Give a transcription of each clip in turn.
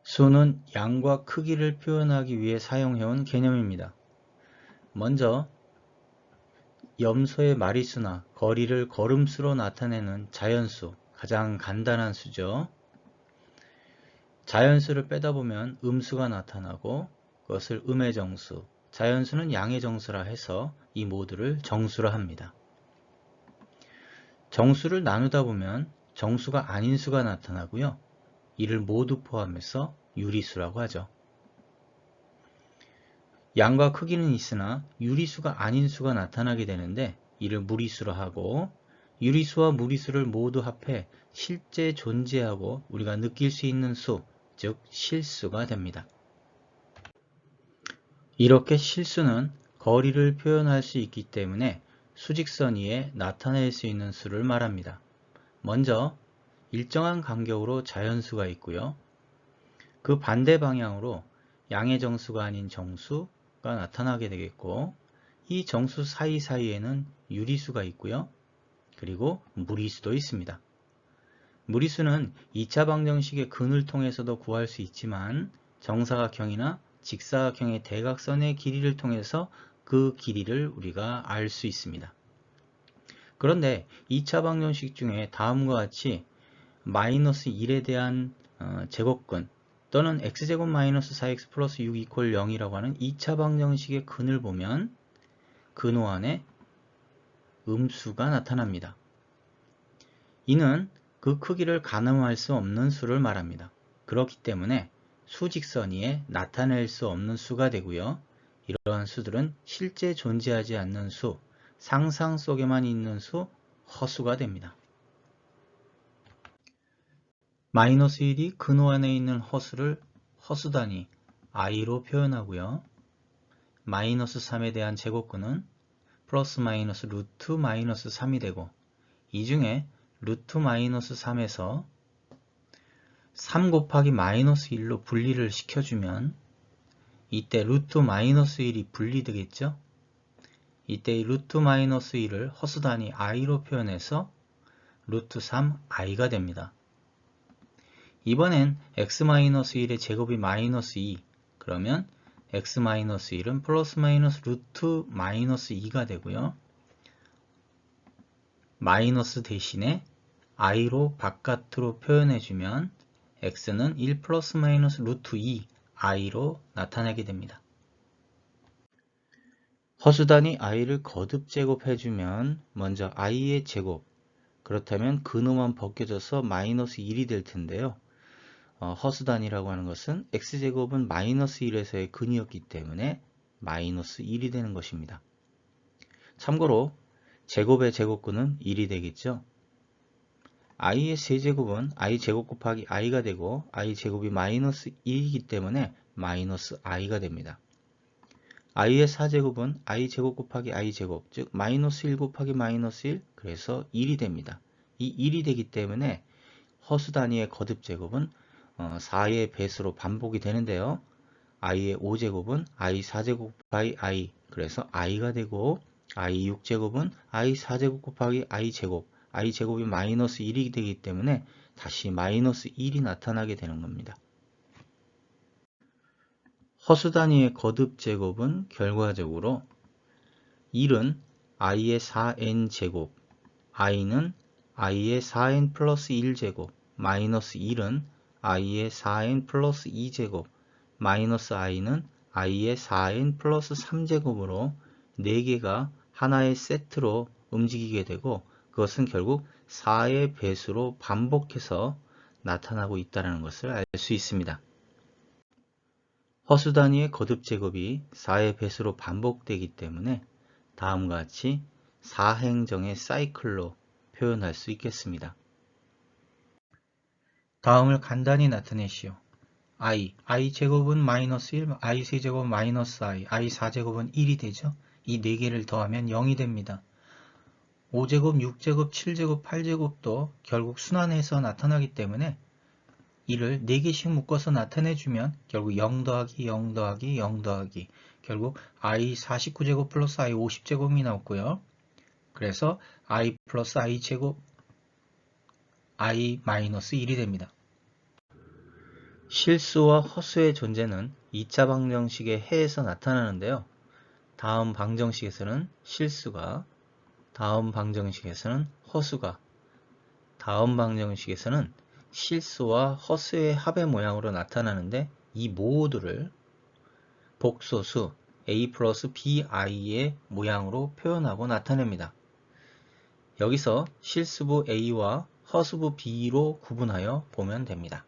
수는 양과 크기를 표현하기 위해 사용해온 개념입니다. 먼저 염소의 마리수나 거리를 걸음수로 나타내는 자연수, 가장 간단한 수죠. 자연수를 빼다 보면 음수가 나타나고 그것을 음의 정수, 자연수는 양의 정수라 해서 이 모두를 정수라 합니다. 정수를 나누다 보면 정수가 아닌 수가 나타나고요. 이를 모두 포함해서 유리수라고 하죠. 양과 크기는 있으나 유리수가 아닌 수가 나타나게 되는데 이를 무리수로 하고, 유리수와 무리수를 모두 합해 실제 존재하고 우리가 느낄 수 있는 수, 즉 실수가 됩니다. 이렇게 실수는 거리를 표현할 수 있기 때문에 수직선 위에 나타낼 수 있는 수를 말합니다. 먼저 일정한 간격으로 자연수가 있고요. 그 반대 방향으로 양의 정수가 아닌 정수가 나타나게 되겠고, 이 정수 사이사이에는 유리수가 있고요. 그리고 무리수도 있습니다. 무리수는 2차 방정식의 근을 통해서도 구할 수 있지만 정사각형이나 직사각형의 대각선의 길이를 통해서 그 길이를 우리가 알 수 있습니다. 그런데 2차 방정식 중에 다음과 같이 마이너스 1에 대한 제곱근 또는 x제곱 마이너스 4x 플러스 6 이퀄 0이라고 하는 2차 방정식의 근을 보면 근호 안에 음수가 나타납니다. 이는 그 크기를 가늠할 수 없는 수를 말합니다. 그렇기 때문에 수직선 위에 나타낼 수 없는 수가 되고요. 이러한 수들은 실제 존재하지 않는 수, 상상 속에만 있는 수, 허수가 됩니다. 마이너스 1이 근호 안에 있는 허수를 허수 단위 i로 표현하고요. 마이너스 3에 대한 제곱근은 플러스 마이너스 루트 마이너스 3이 되고, 이 중에 루트 마이너스 3에서 3 곱하기 마이너스 1로 분리를 시켜주면 이때 루트 마이너스 1이 분리되겠죠? 이때 이 루트 마이너스 1을 허수 단위 i로 표현해서 루트 3i가 됩니다. 이번엔 x-1의 제곱이 마이너스 2, 그러면 x-1은 플러스 마이너스 루트 마이너스 2가 되고요. 마이너스 대신에 i로 바깥으로 표현해주면 x는 1 플러스 마이너스 루트 2 i로 나타나게 됩니다. 허수단위 i를 거듭 제곱해주면 먼저 i의 제곱, 그렇다면 근호만 벗겨져서 마이너스 1이 될 텐데요. 허수단위라고 하는 것은 x제곱은 마이너스 1에서의 근이었기 때문에 마이너스 1이 되는 것입니다. 참고로 제곱의 제곱근은 1이 되겠죠. i의 세제곱은 i제곱 곱하기 i가 되고 i제곱이 마이너스 1이기 때문에 마이너스 i가 됩니다. i의 4제곱은 i제곱 곱하기 i제곱, 즉 마이너스 1 곱하기 마이너스 1, 그래서 1이 됩니다. 이 1이 되기 때문에 허수 단위의 거듭 제곱은 4의 배수로 반복이 되는데요. i의 5제곱은 i 4제곱 곱하기 i, 그래서 i가 되고, i 6제곱은 i 4제곱 곱하기 i 제곱, i 제곱이 마이너스 1이 되기 때문에 다시 마이너스 1이 나타나게 되는 겁니다. 허수 단위의 거듭 제곱은 결과적으로 1은 i의 4n 제곱, i는 i의 4n 플러스 1제곱, 마이너스 1은 i의 4n 플러스 2제곱, 마이너스 i는 i의 4n 플러스 3제곱으로 4개가 하나의 세트로 움직이게 되고, 그것은 결국 4의 배수로 반복해서 나타나고 있다는 것을 알 수 있습니다. 허수 단위의 거듭 제곱이 4의 배수로 반복되기 때문에 다음과 같이 4행정의 사이클로 표현할 수 있겠습니다. 다음을 간단히 나타내시오. i제곱은 마이너스 1, i세제곱은 마이너스 i4제곱은 1이 되죠. 이 4개를 더하면 0이 됩니다. 5제곱, 6제곱, 7제곱, 8제곱도 결국 순환해서 나타나기 때문에 이를 4개씩 묶어서 나타내주면 결국 0 더하기 0 더하기 0 더하기 결국 i 49제곱 플러스 i 50제곱이 나왔고요. 그래서 i 플러스 i 제곱 i 마이너스 1이 됩니다. 실수와 허수의 존재는 2차 방정식의 해에서 나타나는데요. 다음 방정식에서는 실수가, 다음 방정식에서는 허수가, 다음 방정식에서는 실수와 허수의 합의 모양으로 나타나는데 이 모두를 복소수 a 플러스 bi의 모양으로 표현하고 나타냅니다. 여기서 실수부 a와 허수부 b로 구분하여 보면 됩니다.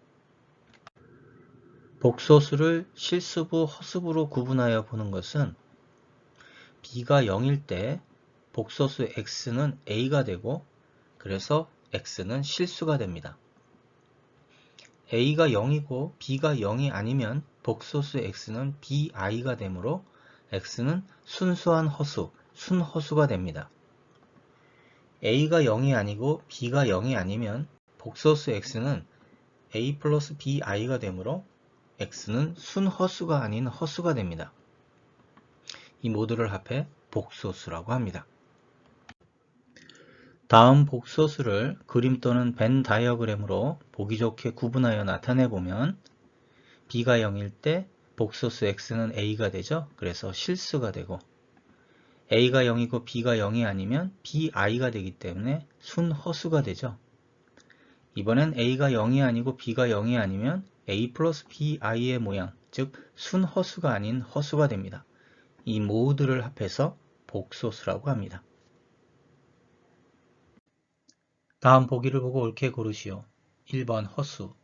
복소수를 실수부, 허수부로 구분하여 보는 것은 b가 0일 때 복소수 x는 a가 되고 그래서 x는 실수가 됩니다. a가 0이고 b가 0이 아니면 복소수 x는 bi가 되므로 x는 순수한 허수, 순허수가 됩니다. a가 0이 아니고 b가 0이 아니면 복소수 x는 a 플러스 bi가 되므로 x는 순허수가 아닌 허수가 됩니다. 이 모두를 합해 복소수라고 합니다. 다음 복소수를 그림 또는 벤 다이어그램으로 보기 좋게 구분하여 나타내보면 b가 0일 때 복소수 x는 a가 되죠. 그래서 실수가 되고 a가 0이고 b가 0이 아니면 bi가 되기 때문에 순허수가 되죠. 이번엔 a가 0이 아니고 b가 0이 아니면 a 플러스 bi의 모양, 즉 순허수가 아닌 허수가 됩니다. 이 모두를 합해서 복소수라고 합니다. 다음 보기를 보고 옳게 고르시오. 1번 허수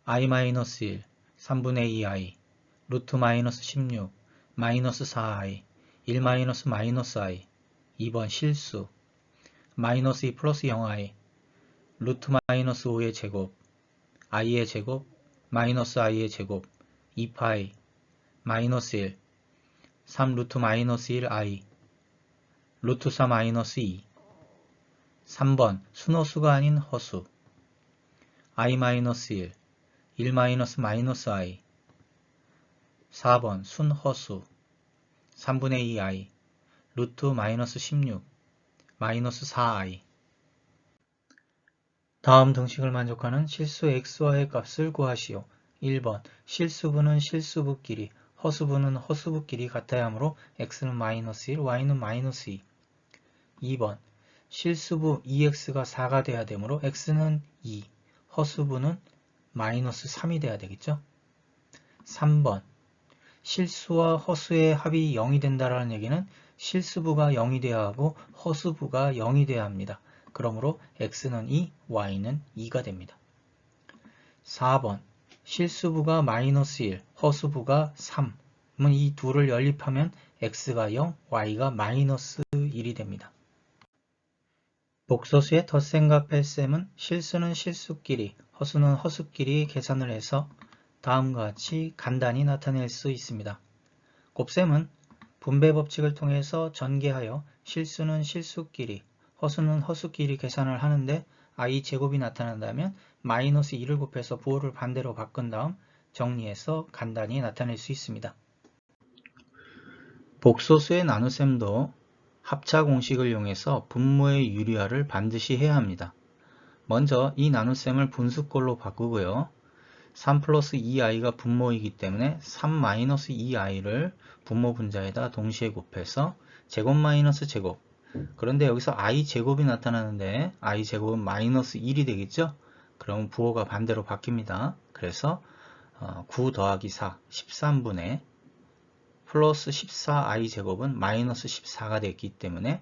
i-1, 3분의 2i, 루트 마이너스 16, 마이너스 4i, 1 마이너스 마이너스 i. 2번 실수 마이너스 2 플러스 0i, 루트 마이너스 5의 제곱, i의 제곱, 마이너스 i의 제곱, 2파이, 마이너스 1, 3 루트 마이너스 1i, 루트 4 마이너스 2. 3번 순허수가 아닌 허수 i-1, 1 마이너스 마이너스 i. 4번 순허수 3분의 2i, 루트 마이너스 16, 마이너스 4i. 다음 등식을 만족하는 실수 x와의 값을 구하시오. 1번 실수부는 실수부끼리, 허수부는 허수부끼리 같아야 하므로 x는 마이너스 1, y는 마이너스 2. 2번 실수부 2x가 4가 돼야 되므로 x는 2, 허수부는 마이너스 3이 돼야 되겠죠. 3번 실수와 허수의 합이 0이 된다는 얘기는 실수부가 0이 돼야 하고 허수부가 0이 돼야 합니다. 그러므로 x는 2, y는 2가 됩니다. 4번 실수부가 마이너스 1, 허수부가 3. 이 둘을 연립하면 x가 0, y가 마이너스 1이 됩니다. 복소수의 덧셈과 뺄셈은 실수는 실수끼리, 허수는 허수끼리 계산을 해서 다음과 같이 간단히 나타낼 수 있습니다. 곱셈은 분배 법칙을 통해서 전개하여 실수는 실수끼리, 허수는 허수끼리 계산을 하는데 i제곱이 나타난다면 마이너스 2를 곱해서 부호를 반대로 바꾼 다음 정리해서 간단히 나타낼 수 있습니다. 복소수의 나눗셈도 합차 공식을 이용해서 분모의 유리화를 반드시 해야 합니다. 먼저 이 나눗셈을 분수꼴로 바꾸고요. 3 플러스 2i가 분모이기 때문에 3 마이너스 2i를 분모 분자에다 동시에 곱해서 제곱 마이너스 제곱. 그런데 여기서 i제곱이 나타나는데 i제곱은 마이너스 1이 되겠죠? 그럼 부호가 반대로 바뀝니다. 그래서 9 더하기 4, 13분의 플러스 14i제곱은 마이너스 14가 됐기 때문에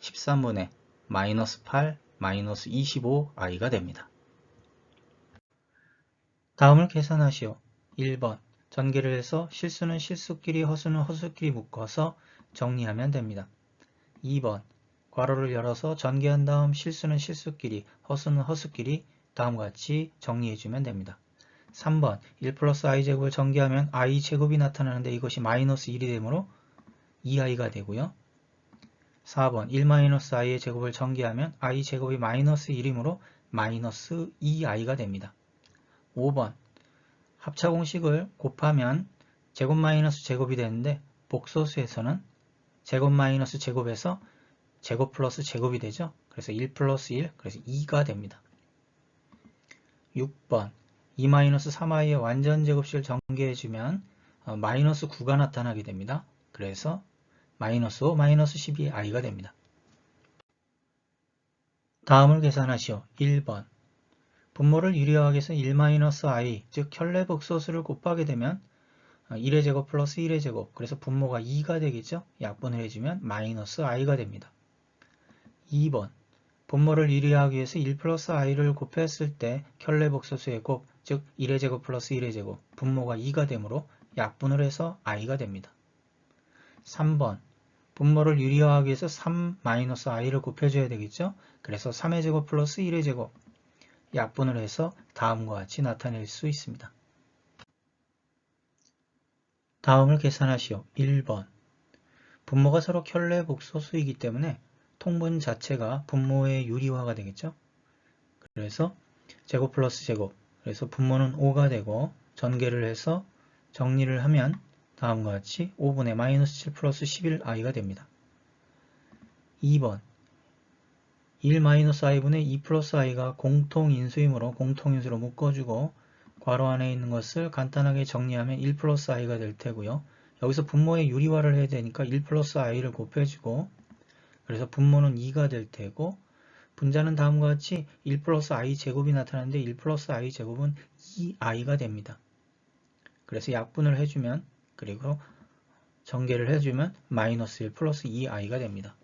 13분의 마이너스 8, 마이너스 25i가 됩니다. 다음을 계산하시오. 1번 전개를 해서 실수는 실수끼리, 허수는 허수끼리 묶어서 정리하면 됩니다. 2번 괄호를 열어서 전개한 다음 실수는 실수끼리, 허수는 허수끼리 다음과 같이 정리해주면 됩니다. 3번 1 플러스 i제곱을 전개하면 i제곱이 나타나는데 이것이 마이너스 1이 되므로 2i가 되고요. 4번 1 마이너스 i의 제곱을 전개하면 i제곱이 마이너스 1이므로 마이너스 2i가 됩니다. 5번 합차 공식을 곱하면 제곱 마이너스 제곱이 되는데 복소수에서는 제곱 마이너스 제곱에서 제곱 플러스 제곱이 되죠. 그래서 1 플러스 1, 그래서 2가 됩니다. 6번 2-3i의 완전 제곱식을 전개해주면 마이너스 9가 나타나게 됩니다. 그래서 마이너스 5, 마이너스 12i가 됩니다. 다음을 계산하시오. 1번. 분모를 유리화하기 위해서 1-i, 즉 혈례복소수를 곱하게 되면 1의 제곱 플러스 1의 제곱, 그래서 분모가 2가 되겠죠? 약분을 해주면 마이너스 i가 됩니다. 2번. 분모를 유리화하기 위해서 1 플러스 i를 곱했을 때 혈례복소수의 곱, 즉 1의 제곱 플러스 1의 제곱, 분모가 2가 되므로 약분을 해서 i가 됩니다. 3번. 분모를 유리화하기 위해서 3-i를 곱해줘야 되겠죠? 그래서 3의 제곱 플러스 1의 제곱, 약분을 해서 다음과 같이 나타낼 수 있습니다. 다음을 계산하시오. 1번. 분모가 서로 혈례복소수이기 때문에 통분 자체가 분모의 유리화가 되겠죠? 그래서 제곱 플러스 제곱, 그래서 분모는 5가 되고 전개를 해서 정리를 하면 다음과 같이 5분의 마이너스 7 플러스 11i가 됩니다. 2번. 1-i분의 2 플러스 i가 공통인수이므로 공통인수로 묶어주고 괄호 안에 있는 것을 간단하게 정리하면 1 플러스 i가 될 테고요. 여기서 분모의 유리화를 해야 되니까 1 플러스 i를 곱해주고 그래서 분모는 2가 될 테고 분자는 다음과 같이 1 플러스 i 제곱이 나타나는데 1 플러스 i 제곱은 2i가 됩니다. 그래서 약분을 해주면 그리고 전개를 해주면 마이너스 1 플러스 2i가 됩니다.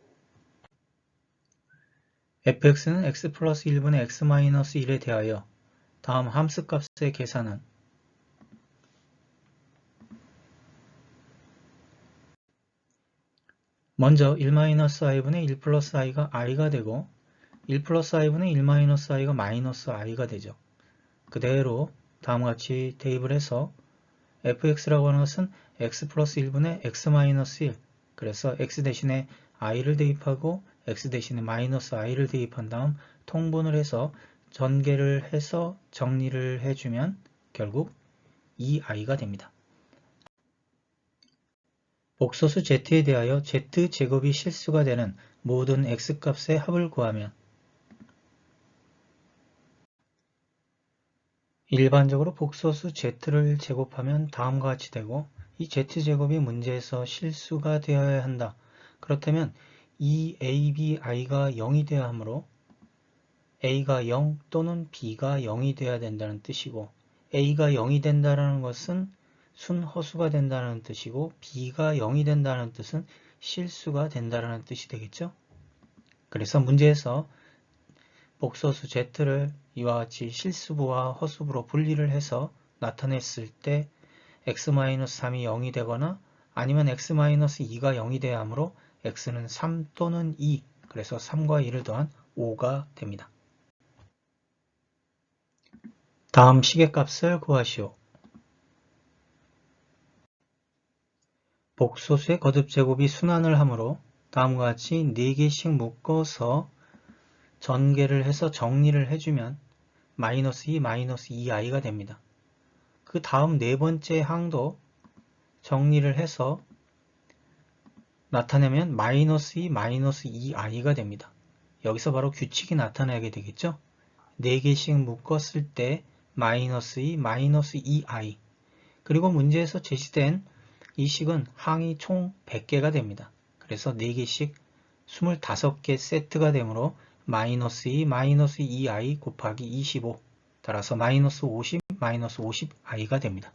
fx는 x 플러스 1분의 x 마이너스 1에 대하여 다음 함수값의 계산은 먼저 1-i분의 1 플러스 i가 i가 되고 1 플러스 i분의 1-i가 마이너스 i가 되죠. 그대로 다음과 같이 대입을 해서 fx라고 하는 것은 x 플러스 1분의 x 마이너스 1, 그래서 x 대신에 i를 대입하고 x 대신에 마이너스 i를 대입한 다음 통분을 해서 전개를 해서 정리를 해주면 결국 2i가 됩니다. 복소수 z에 대하여 z제곱이 실수가 되는 모든 x값의 합을 구하면 일반적으로 복소수 z를 제곱하면 다음과 같이 되고 이 z제곱이 문제에서 실수가 되어야 한다. 그렇다면 이 a, b, i가 0이 되어야 하므로 a가 0 또는 b가 0이 되어야 된다는 뜻이고 a가 0이 된다는 것은 순허수가 된다는 뜻이고 b가 0이 된다는 뜻은 실수가 된다는 뜻이 되겠죠. 그래서 문제에서 복소수 z를 이와 같이 실수부와 허수부로 분리를 해서 나타냈을 때 x-3이 0이 되거나 아니면 x-2가 0이 되어야 하므로 x는 3 또는 2, 그래서 3과 2를 더한 5가 됩니다. 다음 시계값을 구하시오. 복소수의 거듭제곱이 순환을 하므로 다음과 같이 4개씩 묶어서 전개를 해서 정리를 해주면 마이너스 2, 마이너스 2i가 됩니다. 그 다음 네 번째 항도 정리를 해서 나타내면 마이너스 2, 마이너스 2i가 됩니다. 여기서 바로 규칙이 나타나게 되겠죠? 4개씩 묶었을 때 마이너스 2, 마이너스 2i 그리고 문제에서 제시된 이 식은 항이 총 100개가 됩니다. 그래서 4개씩 25개 세트가 되므로 마이너스 2, 마이너스 2i 곱하기 25 따라서 마이너스 50, 마이너스 50i가 됩니다.